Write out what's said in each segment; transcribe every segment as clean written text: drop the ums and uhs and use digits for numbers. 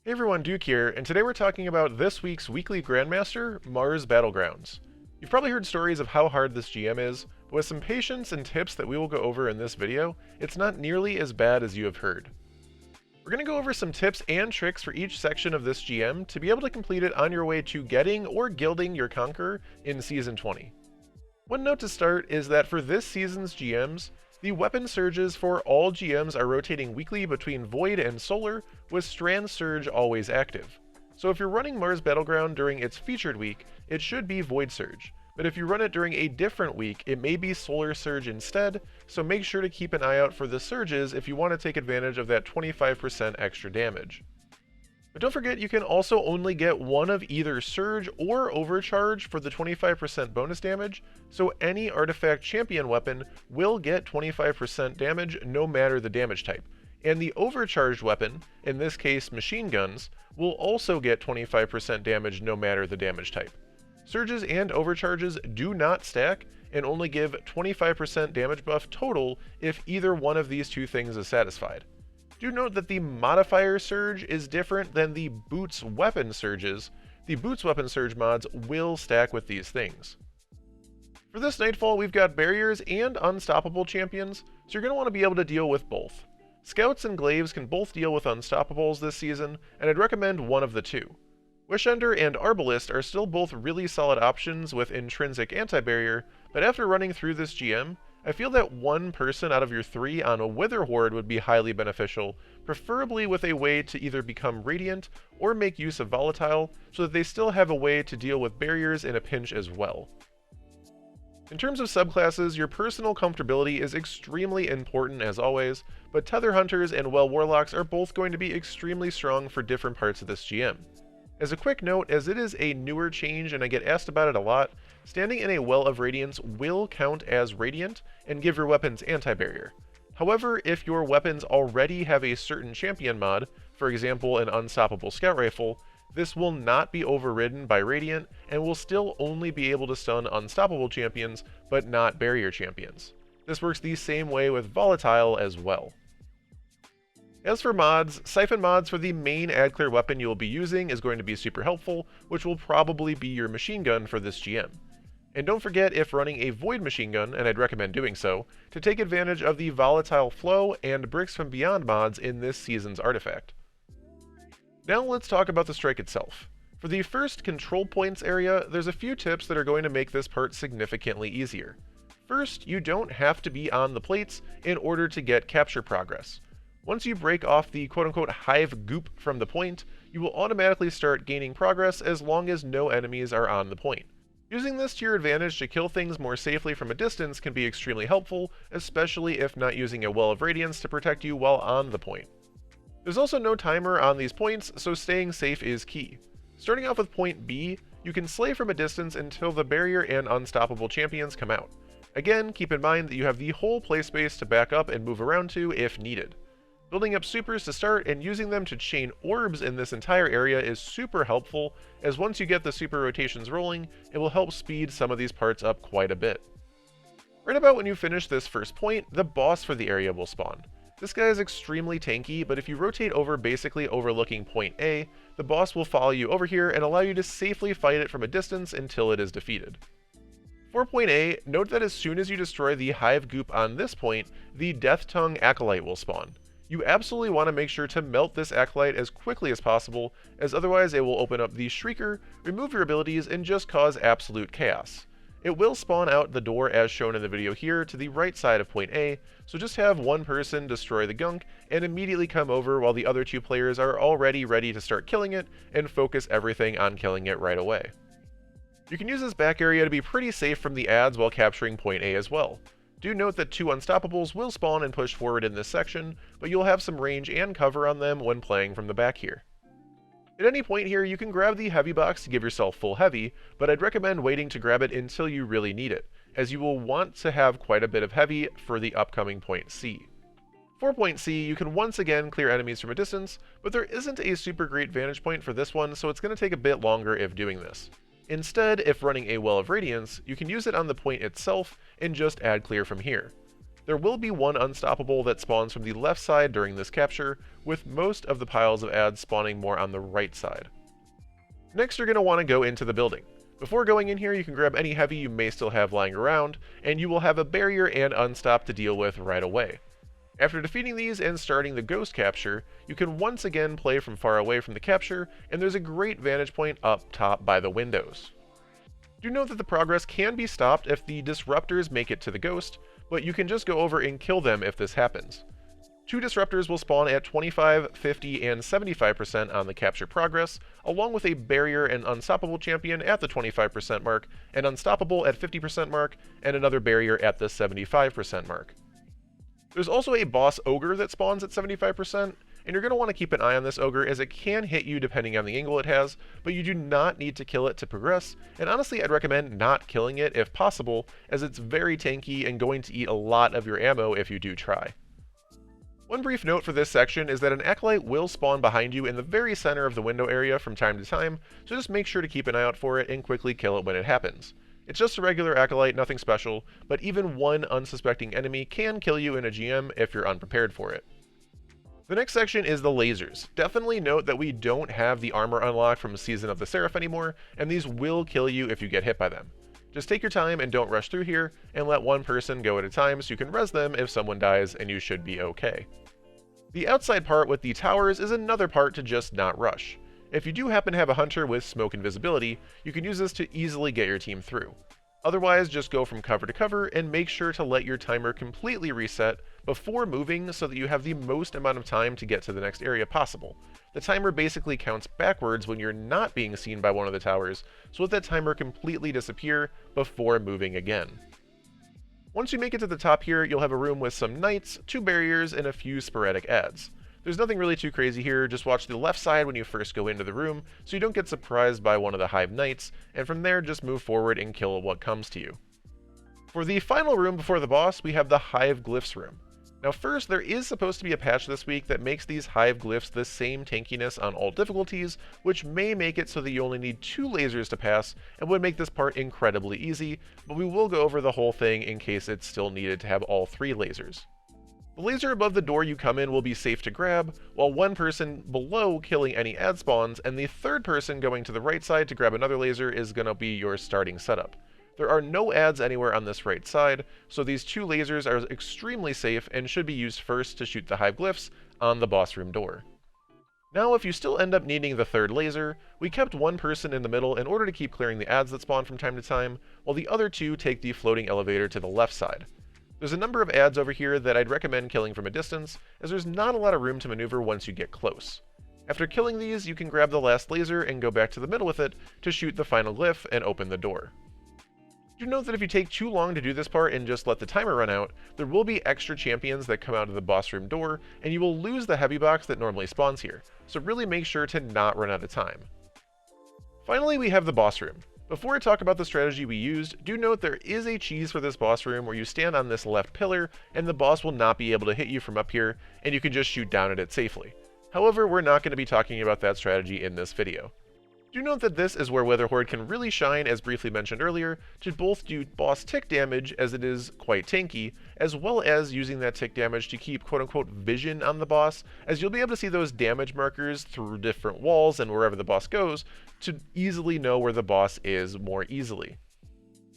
Hey everyone, Duke here, and today we're talking about this week's weekly Grandmaster, Mars Battlegrounds. You've probably heard stories of how hard this GM is, but with some patience and tips that we will go over in this video, it's not nearly as bad as you have heard. We're going to go over some tips and tricks for each section of this GM to be able to complete it on your way to getting or gilding your Conqueror in Season 20. One note to start is that for this season's GMs, the weapon surges for all GMs are rotating weekly between Void and Solar, with Strand Surge always active. So if you're running Mars Battleground during its featured week, it should be Void Surge, but if you run it during a different week, it may be Solar Surge instead, so make sure to keep an eye out for the surges if you want to take advantage of that 25% extra damage. But don't forget, you can also only get one of either Surge or Overcharge for the 25% bonus damage, so any Artifact Champion weapon will get 25% damage no matter the damage type. And the Overcharged weapon, in this case machine guns, will also get 25% damage no matter the damage type. Surges and Overcharges do not stack, and only give 25% damage buff total if either one of these two things is satisfied. Do note that the modifier surge is different than the boots weapon surges. The boots weapon surge mods will stack with these things. For this Nightfall, we've got barriers and unstoppable champions, so you're going to want to be able to deal with both. Scouts and glaives can both deal with unstoppables this season, and I'd recommend one of the two. Wishender and Arbalist are still both really solid options with intrinsic anti-barrier, but after running through this GM, I feel that one person out of your three on a Wither Horde would be highly beneficial, preferably with a way to either become Radiant or make use of Volatile, so that they still have a way to deal with barriers in a pinch as well. In terms of subclasses, your personal comfortability is extremely important as always, but Tether Hunters and Well Warlocks are both going to be extremely strong for different parts of this GM. As a quick note, as it is a newer change and I get asked about it a lot, standing in a Well of Radiance will count as Radiant and give your weapons anti-barrier. However, if your weapons already have a certain champion mod, for example an Unstoppable Scout Rifle, this will not be overridden by Radiant and will still only be able to stun Unstoppable champions, but not barrier champions. This works the same way with Volatile as well. As for mods, Siphon mods for the main add clear weapon you will be using is going to be super helpful, which will probably be your machine gun for this GM. And don't forget, if running a Void machine gun, and I'd recommend doing so, to take advantage of the Volatile Flow and Bricks from Beyond mods in this season's artifact. Now let's talk about the strike itself. For the first control points area, there's a few tips that are going to make this part significantly easier. First, you don't have to be on the plates in order to get capture progress. Once you break off the quote-unquote hive goop from the point, you will automatically start gaining progress as long as no enemies are on the point. Using this to your advantage to kill things more safely from a distance can be extremely helpful, especially if not using a Well of Radiance to protect you while on the point. There's also no timer on these points, so staying safe is key. Starting off with point B, you can slay from a distance until the barrier and unstoppable champions come out. Again, keep in mind that you have the whole play space to back up and move around to if needed. Building up supers to start and using them to chain orbs in this entire area is super helpful, as once you get the super rotations rolling, it will help speed some of these parts up quite a bit. Right about when you finish this first point, the boss for the area will spawn. This guy is extremely tanky, but if you rotate over basically overlooking point A, the boss will follow you over here and allow you to safely fight it from a distance until it is defeated. For point A, note that as soon as you destroy the hive goop on this point, the Death Tongue Acolyte will spawn. You absolutely want to make sure to melt this Acolyte as quickly as possible, as otherwise it will open up the Shrieker, remove your abilities, and just cause absolute chaos. It will spawn out the door as shown in the video here to the right side of point A, so just have one person destroy the gunk and immediately come over while the other two players are already ready to start killing it and focus everything on killing it right away. You can use this back area to be pretty safe from the adds while capturing point A as well. Do note that two Unstoppables will spawn and push forward in this section, but you'll have some range and cover on them when playing from the back here. At any point here, you can grab the heavy box to give yourself full heavy, but I'd recommend waiting to grab it until you really need it, as you will want to have quite a bit of heavy for the upcoming point C. For point C, you can once again clear enemies from a distance, but there isn't a super great vantage point for this one, so it's going to take a bit longer if doing this. Instead, if running a Well of Radiance, you can use it on the point itself and just add clear from here. There will be one unstoppable that spawns from the left side during this capture, with most of the piles of ads spawning more on the right side. Next, you're going to want to go into the building. Before going in here, you can grab any heavy you may still have lying around, and you will have a barrier and unstop to deal with right away. After defeating these and starting the ghost capture, you can once again play from far away from the capture, and there's a great vantage point up top by the windows. Do note that the progress can be stopped if the disruptors make it to the ghost, but you can just go over and kill them if this happens. 2 disruptors will spawn at 25, 50, and 75% on the capture progress, along with a barrier and unstoppable champion at the 25% mark, an unstoppable at 50% mark, and another barrier at the 75% mark. There's also a boss ogre that spawns at 75%, and you're going to want to keep an eye on this ogre as it can hit you depending on the angle it has, but you do not need to kill it to progress, and honestly I'd recommend not killing it if possible, as it's very tanky and going to eat a lot of your ammo if you do try. One brief note for this section is that an acolyte will spawn behind you in the very center of the window area from time to time, so just make sure to keep an eye out for it and quickly kill it when it happens. It's just a regular acolyte, nothing special, but even one unsuspecting enemy can kill you in a GM if you're unprepared for it. The next section is the lasers. Definitely note that we don't have the armor unlocked from Season of the Seraph anymore, and these will kill you if you get hit by them. Just take your time and don't rush through here, and let one person go at a time so you can res them if someone dies, and you should be okay. The outside part with the towers is another part to just not rush. If you do happen to have a hunter with smoke invisibility, you can use this to easily get your team through. Otherwise, just go from cover to cover and make sure to let your timer completely reset before moving so that you have the most amount of time to get to the next area possible. The timer basically counts backwards when you're not being seen by one of the towers, so let that timer completely disappear before moving again. Once you make it to the top here, you'll have a room with some knights, 2 barriers, and a few sporadic ads. There's nothing really too crazy here, just watch the left side when you first go into the room so you don't get surprised by one of the hive knights, and from there just move forward and kill what comes to you. For the final room before the boss, we have the hive glyphs room. Now first, there is supposed to be a patch this week that makes these hive glyphs the same tankiness on all difficulties, which may make it so that you only need 2 lasers to pass and would make this part incredibly easy, but we will go over the whole thing in case it's still needed to have all 3 lasers. The laser above the door you come in will be safe to grab, while one person below killing any ad spawns, and the third person going to the right side to grab another laser is going to be your starting setup. There are no ads anywhere on this right side, so these 2 lasers are extremely safe and should be used first to shoot the hive glyphs on the boss room door. Now if you still end up needing the third laser, we kept one person in the middle in order to keep clearing the ads that spawn from time to time, while the other 2 take the floating elevator to the left side. There's a number of ads over here that I'd recommend killing from a distance, as there's not a lot of room to maneuver once you get close. After killing these, you can grab the last laser and go back to the middle with it to shoot the final glyph and open the door. Do note that if you take too long to do this part and just let the timer run out, there will be extra champions that come out of the boss room door, and you will lose the heavy box that normally spawns here, so really make sure to not run out of time. Finally, we have the boss room. Before I talk about the strategy we used, do note there is a cheese for this boss room where you stand on this left pillar, and the boss will not be able to hit you from up here, and you can just shoot down at it safely. However, we're not going to be talking about that strategy in this video. Do note that this is where Witherhoard can really shine, as briefly mentioned earlier, to both do boss tick damage, as it is quite tanky, as well as using that tick damage to keep quote-unquote vision on the boss, as you'll be able to see those damage markers through different walls and wherever the boss goes, to easily know where the boss is more easily.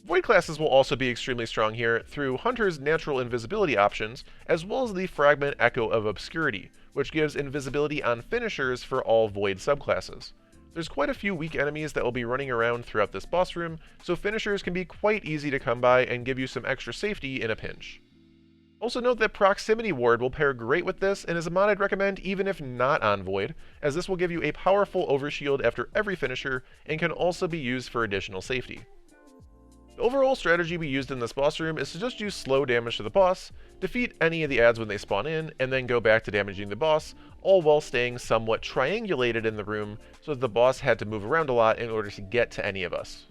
Void classes will also be extremely strong here through Hunter's natural invisibility options, as well as the Fragment Echo of Obscurity, which gives invisibility on finishers for all Void subclasses. There's quite a few weak enemies that will be running around throughout this boss room, so finishers can be quite easy to come by and give you some extra safety in a pinch. Also note that Proximity Ward will pair great with this and is a mod I'd recommend even if not on Void, as this will give you a powerful overshield after every finisher and can also be used for additional safety. The overall strategy we used in this boss room is to just use slow damage to the boss, defeat any of the ads when they spawn in, and then go back to damaging the boss, all while staying somewhat triangulated in the room so that the boss had to move around a lot in order to get to any of us.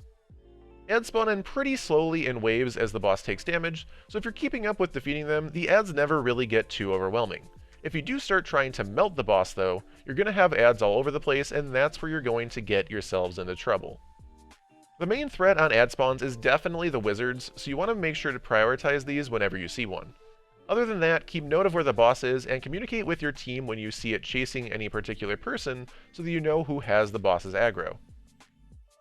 Ads spawn in pretty slowly in waves as the boss takes damage, so if you're keeping up with defeating them, the ads never really get too overwhelming. If you do start trying to melt the boss though, you're going to have ads all over the place, and that's where you're going to get yourselves into trouble. The main threat on ad spawns is definitely the wizards, so you want to make sure to prioritize these whenever you see one. Other than that, keep note of where the boss is and communicate with your team when you see it chasing any particular person so that you know who has the boss's aggro.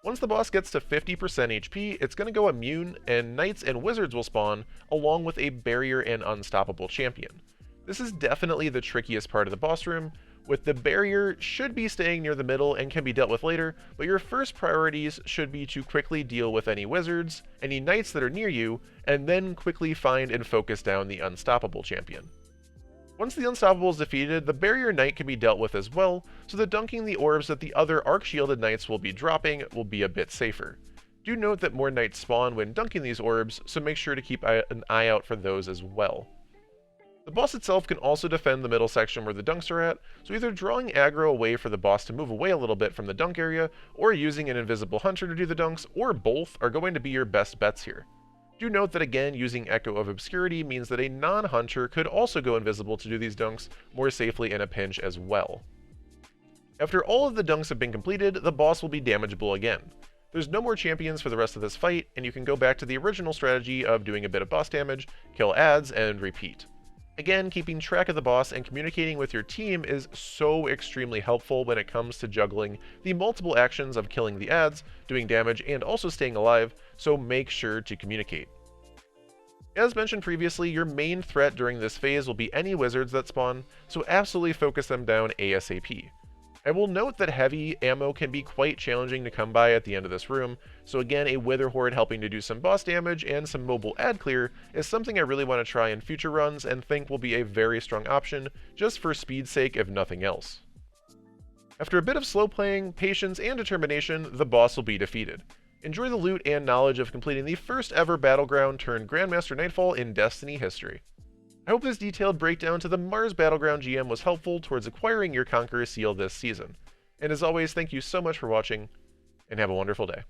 Once the boss gets to 50% HP, it's going to go immune, and knights and wizards will spawn, along with a barrier and unstoppable champion. This is definitely the trickiest part of the boss room, with the barrier should be staying near the middle and can be dealt with later, but your first priorities should be to quickly deal with any wizards, any knights that are near you, and then quickly find and focus down the unstoppable champion. Once the unstoppable is defeated, the barrier knight can be dealt with as well, so that dunking the orbs that the other arc-shielded knights will be dropping will be a bit safer. Do note that more knights spawn when dunking these orbs, so make sure to keep an eye out for those as well. The boss itself can also defend the middle section where the dunks are at, so either drawing aggro away for the boss to move away a little bit from the dunk area, or using an invisible hunter to do the dunks, or both are going to be your best bets here. Do note that again, using Echo of Obscurity means that a non-hunter could also go invisible to do these dunks more safely in a pinch as well. After all of the dunks have been completed, the boss will be damageable again. There's no more champions for the rest of this fight, and you can go back to the original strategy of doing a bit of boss damage, kill adds, and repeat. Again, keeping track of the boss and communicating with your team is so extremely helpful when it comes to juggling the multiple actions of killing the adds, doing damage, and also staying alive, so make sure to communicate. As mentioned previously, your main threat during this phase will be any wizards that spawn, so absolutely focus them down ASAP. I will note that heavy ammo can be quite challenging to come by at the end of this room, so again, a Wither Horde helping to do some boss damage and some mobile ad clear is something I really want to try in future runs and think will be a very strong option, just for speed's sake if nothing else. After a bit of slow playing, patience, and determination, the boss will be defeated. Enjoy the loot and knowledge of completing the first ever Battleground turned Grandmaster Nightfall in Destiny history. I hope this detailed breakdown to the Mars Battleground GM was helpful towards acquiring your Conqueror seal this season. And as always, thank you so much for watching, and have a wonderful day.